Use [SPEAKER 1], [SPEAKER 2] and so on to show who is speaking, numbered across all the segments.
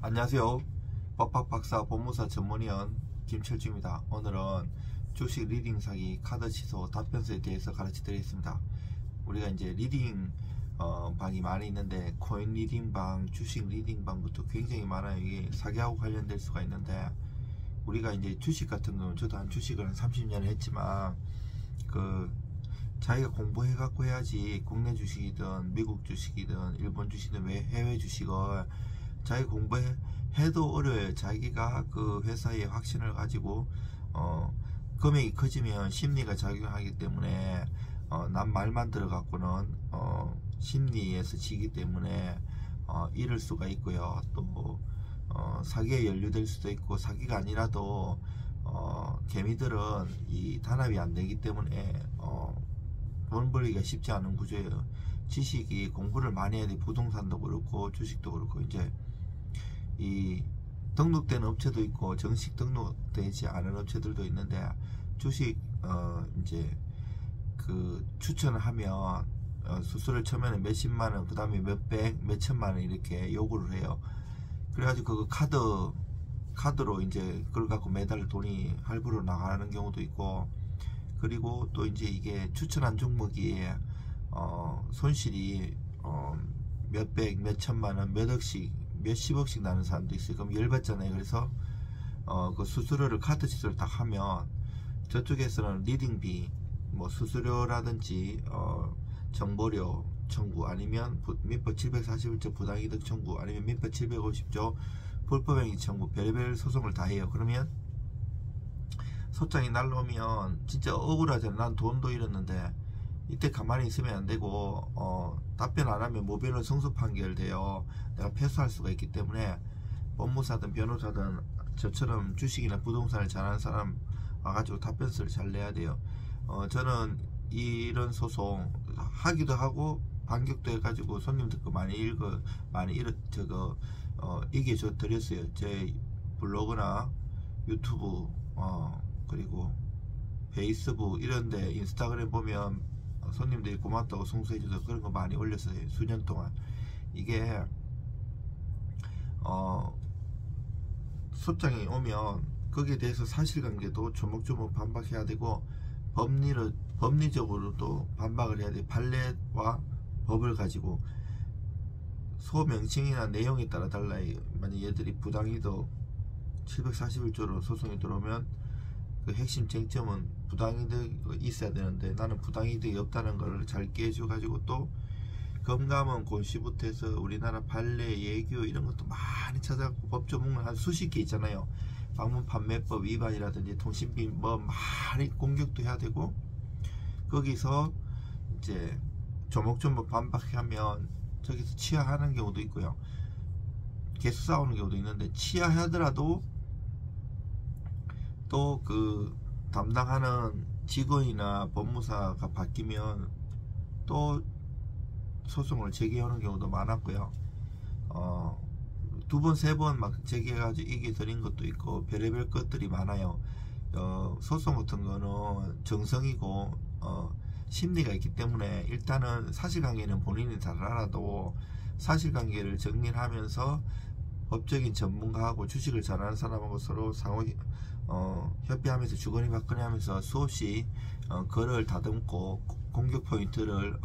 [SPEAKER 1] 안녕하세요. 법학박사 법무사 전문위원 김철주입니다. 오늘은 주식 리딩 사기 카드 취소 답변서에 대해서 가르쳐 드리겠습니다. 우리가 이제 리딩 방이 많이 있는데 코인 리딩 방, 주식 리딩 방부터 굉장히 많아요. 이게 사기하고 관련될 수가 있는데, 우리가 이제 주식 같은 경우는 저도 한 주식을 한 30년 했지만 자기가 공부해 갖고 해야지. 국내 주식이든 미국 주식이든 일본 주식이든 해외 주식을 자기 공부해도 어려워요. 자기가 그 회사에 확신을 가지고 금액이 커지면 심리가 작용하기 때문에 남 말만 들어갖고는 심리에서 지기 때문에 잃을 수가 있고요. 또 사기에 연루될 수도 있고, 사기가 아니라도 개미들은 이 단합이 안 되기 때문에 돈 벌기가 쉽지 않은 구조예요. 지식이 공부를 많이 해야 돼. 부동산도 그렇고 주식도 그렇고. 이제 이 등록된 업체도 있고 정식 등록되지 않은 업체들도 있는데, 주식 이제 그 추천을 하면 수수료를 처음에는 몇십만원, 그 다음에 몇백, 몇천만원 이렇게 요구를 해요. 그래가지고 그 카드로 이제 그걸 갖고 매달 돈이 할부로 나가는 경우도 있고, 그리고 또 이제 이게 추천한 종목이 손실이 몇백, 몇천만원, 몇억씩, 몇십억씩 나는 사람도 있어요. 그럼 열받잖아요. 그래서 그 수수료를 카드 취소를 딱 하면 저쪽에서는 리딩비, 뭐 수수료라든지 정보료 청구, 아니면 민법 741조 부당이득 청구, 아니면 민법 750조 불법행위 청구, 별의별 소송을 다 해요. 그러면 소장이 날라오면 진짜 억울하잖아요. 난 돈도 잃었는데. 이때 가만히 있으면 안 되고 답변 안 하면 모변은 성소 판결돼요. 내가 패소할 수가 있기 때문에 법무사든 변호사든 저처럼 주식이나 부동산을 잘하는 사람 와가지고 답변서를 잘 내야 돼요. 저는 이런 소송 하기도 하고 반격도 해가지고 손님들 거 많이 이겨줘 드렸어요. 제 블로그나 유튜브 그리고 페이스북 이런데, 인스타그램 보면 손님들이 고맙다고 송수해줘서 그런 거 많이 올렸어요. 수년 동안. 이게 소장이 오면 거기에 대해서 사실관계도 조목조목 반박해야 되고, 법리적으로도 반박을 해야 돼. 판례와 법을 가지고 소명칭이나 내용에 따라 달라요. 만약 얘들이 부당이득 741조로 소송이 들어오면 그 핵심 쟁점은 부당이득이 있어야 되는데, 나는 부당이득이 없다는 걸 잘 깨줘 가지고, 또 검감원 고시부터 해서 우리나라 판례, 예규 이런 것도 많이 찾아갖고 법 조문을 한 수십 개 있잖아요. 방문 판매법 위반이라든지 통신비 뭐 많이 공격도 해야 되고, 거기서 이제 조목조목 반박하면 저기서 치하하는 경우도 있고요. 개수 싸우는 경우도 있는데, 치하하더라도 또 그 담당하는 직원이나 법무사가 바뀌면 또 소송을 제기하는 경우도 많았고요. 두 번, 세 번 막 제기해가지고 이겨드린 것도 있고, 별의별 것들이 많아요. 소송 같은 거는 정성이고 심리가 있기 때문에, 일단은 사실관계는 본인이 잘 알아도 사실관계를 정리를 하면서 법적인 전문가하고 주식을 잘하는 사람하고 서로 상호 협의하면서 주거니 받거니 하면서 수없이 거를 다듬고 공격 포인트를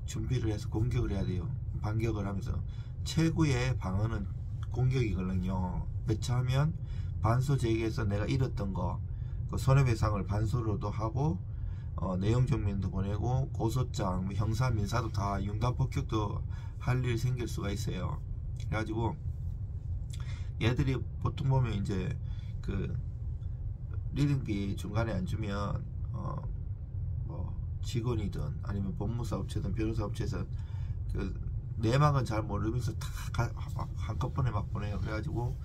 [SPEAKER 1] 준비를 해서 공격을 해야 돼요. 반격을 하면서. 최고의 방어는 공격이거든요. 배차하면 반소 제기해서 내가 잃었던 거 그 손해배상을 반소로도 하고, 내용 증명도 보내고, 고소장, 형사 민사도 다 융단 폭격도 할 일 생길 수가 있어요. 그래가지고 얘들이 보통 보면 이제 그 리딩비 중간에 안 주면 뭐 직원이든 아니면 법무사 업체든 변호사 업체에서 그 내막은 잘 모르면서 다 한꺼번에 막 보내요. 그래가지고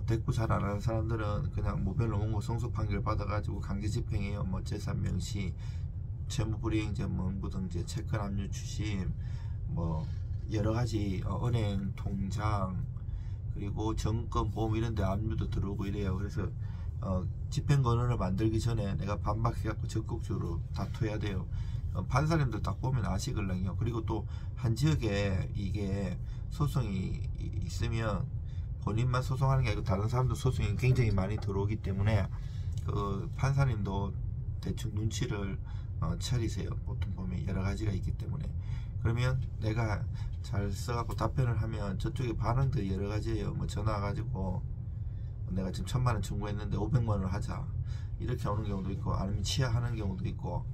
[SPEAKER 1] 대꾸 잘 안 하는 사람들은 그냥 모변 노무고 성소 판결 받아가지고 강제 집행해요. 뭐 재산 명시, 채무불이행전, 무등재, 채권 압류 추심, 뭐 여러가지 은행 통장, 그리고 정권, 보험 이런데 압류도 들어오고 이래요. 그래서 집행권을 만들기 전에 내가 반박해갖고 적극적으로 다투어야 돼요. 판사님들 딱 보면 아시걸랑요. 그리고 또 한 지역에 이게 소송이 있으면 본인만 소송하는 게 아니고 다른 사람도 소송이 굉장히 많이 들어오기 때문에 그 판사님도 대충 눈치를 차리세요. 보통 보면 여러 가지가 있기 때문에. 그러면 내가 잘 써갖고 답변을 하면 저쪽에 반응들이 여러 가지예요. 뭐 전화 와가지고 내가 지금 1000만원 청구했는데 500만원을 하자 이렇게 오는 경우도 있고, 아니면 취하하는 경우도 있고,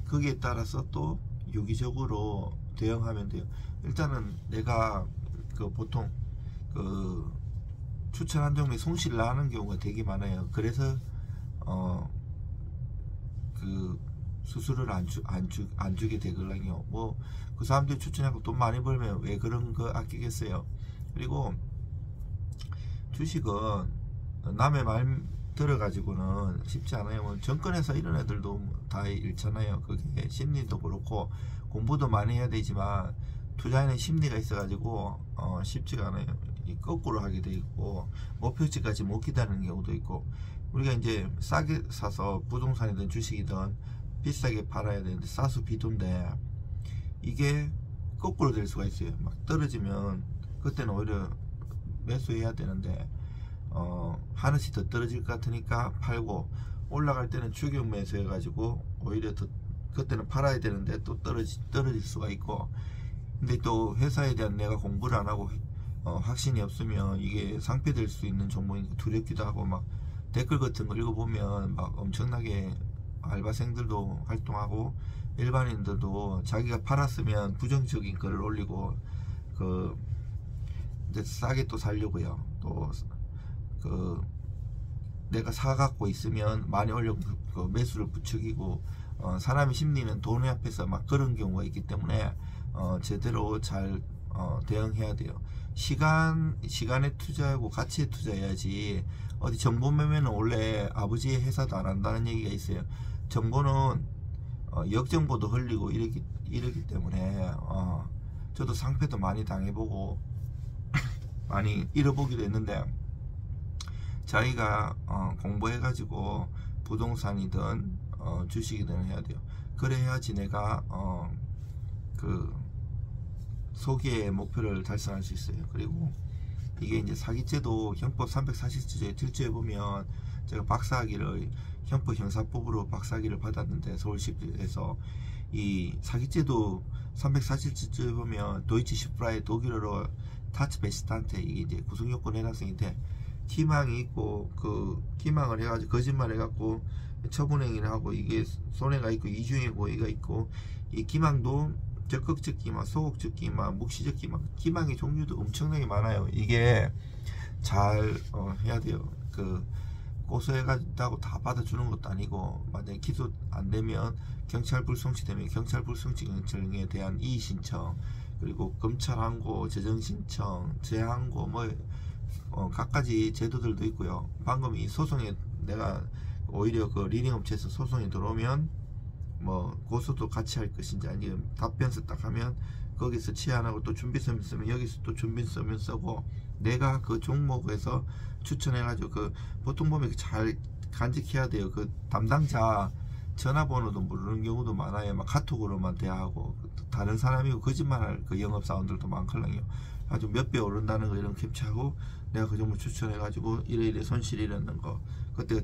[SPEAKER 1] 거기에 따라서 또 유기적으로 대응하면 돼요. 일단은 내가 그 보통 그 추천한 종목에 손실 나는 경우가 되게 많아요. 그래서 그 수수료를 안 주게 되거든요. 뭐 그 사람들이 추천하고 돈 많이 벌면 왜 그런 거 아끼겠어요. 그리고 주식은 남의 말 들어가지고는 쉽지 않아요. 뭐 정권에서 이런 애들도 다 잃잖아요. 그게 심리도 그렇고 공부도 많이 해야 되지만 투자에는 심리가 있어가지고 쉽지가 않아요. 거꾸로 하게 돼 있고 목표치까지 못 기다리는 경우도 있고, 우리가 이제 싸게 사서 부동산이든 주식이든 비싸게 팔아야 되는데 싸수 비도인데 이게 거꾸로 될 수가 있어요. 막 떨어지면 그때는 오히려 매수해야 되는데 하나씩 더 떨어질 것 같으니까 팔고, 올라갈 때는 추격 매수해 가지고 오히려 더 그때는 팔아야 되는데 또 떨어질 수가 있고. 근데 또 회사에 대한 내가 공부를 안 하고 확신이 없으면 이게 상폐될 수 있는 종목이 두렵기도 하고, 막 댓글 같은 거 읽어보면 막 엄청나게 알바생들도 활동하고 일반인들도 자기가 팔았으면 부정적인 글을 올리고 그 이제 싸게 또 살려고요. 또 그 내가 사갖고 있으면 많이 올려 그 매수를 부추기고, 사람의 심리는 돈의 앞에서 막 그런 경우가 있기 때문에 제대로 잘 대응해야 돼요. 시간에 투자하고 가치에 투자해야지. 어디 정보 매매는 원래 아버지의 회사도 안 한다는 얘기가 있어요. 정보는 역정보도 흘리고 이러기 때문에 저도 상패도 많이 당해보고 많이 잃어보기도 했는데, 자기가 공부해가지고 부동산이든 주식이든 해야 돼요. 그래야지 내가 그 소기의 목표를 달성할 수 있어요. 그리고 이게 이제 사기죄도 형법 340조에 7조에 보면, 제가 박사학위를 형법 형사법으로 박사학위를 받았는데 서울시에서 이 사기죄도 347조에 보면 도이치 슈프라의 독일어로 타츠베스탄테, 이게 이제 구성요건 해당성인데 기망이 있고 그 기망을 해가지고 거짓말 해갖고 처분행위를 하고 이게 손해가 있고 이중의 고의가 있고, 이 기망도 적극적 기망, 소극적 기망, 묵시적 기망, 기망의 종류도 엄청나게 많아요. 이게 잘 해야 돼요. 그 고소해가지고 다 받아주는 것도 아니고, 만약에 기소 안 되면 경찰 불송치 되면 경찰 불송치 결정에 대한 이의 신청, 그리고 검찰 항고, 재정 신청, 재항고, 뭐 각가지 제도들도 있고요. 방금 이 소송에 내가 오히려 그 리딩업체에서 소송이 들어오면 뭐 고소도 같이 할 것인지, 아니면 답변서 딱 하면 거기서 치안하고 또 준비서면 쓰면 여기서 또 준비서면 쓰고, 내가 그 종목에서 추천해가지고 그 보통 보면 잘 간직해야 돼요. 그 담당자 전화번호도 모르는 경우도 많아요. 막 카톡으로만 대화하고 다른 사람이고 거짓말할 그 영업사원들도 많거든요. 아주 몇 배 오른다는 거 이런 캡처하고 내가 그 종목 추천해가지고 이래 손실이 일어난 거, 그때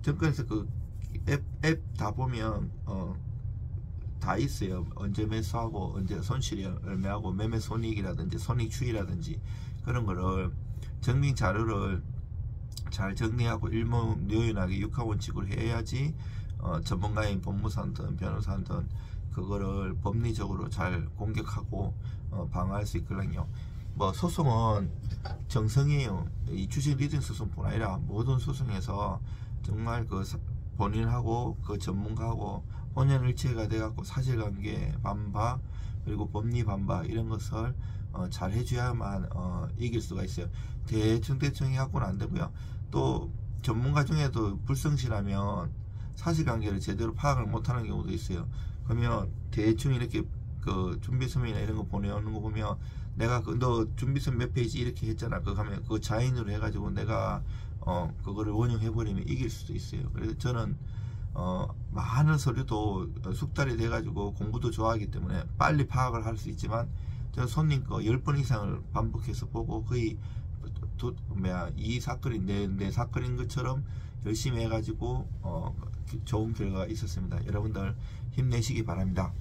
[SPEAKER 1] 정권에서 그 앱 다 보면 다 있어요. 언제 매수하고 언제 손실이 얼마하고 매매 손익이라든지 손익 추이라든지 그런 거를 증빙 자료를 잘 정리하고 일목요연하게 육하원칙으로 해야지 전문가인 법무사든 변호사든 그거를 법리적으로 잘 공격하고 방어할 수 있거든요. 뭐 소송은 정성이에요. 이 주식 리딩 소송뿐 아니라 모든 소송에서 정말 그 본인하고 그 전문가하고 혼연일체가 돼갖고 사실관계 반바 그리고 법리 반바 이런 것을 잘 해줘야만 이길 수가 있어요. 대충 해갖고는 안 되고요. 또 전문가 중에도 불성실하면 사실관계를 제대로 파악을 못하는 경우도 있어요. 그러면 대충 이렇게 그 준비서면이나 이런 거 보내오는 거 보면, 내가 너 준비서면 몇 페이지 이렇게 했잖아. 그거 하면 그거 자인으로 해가지고 내가 그거를 원용해버리면 이길 수도 있어요. 그래서 저는 많은 서류도 숙달이 돼가지고 공부도 좋아하기 때문에 빨리 파악을 할 수 있지만, 저는 손님 거 10번 이상을 반복해서 보고 거의 이 사건이 내 사건인 것처럼 열심히 해가지고 좋은 결과가 있었습니다. 여러분들 힘내시기 바랍니다.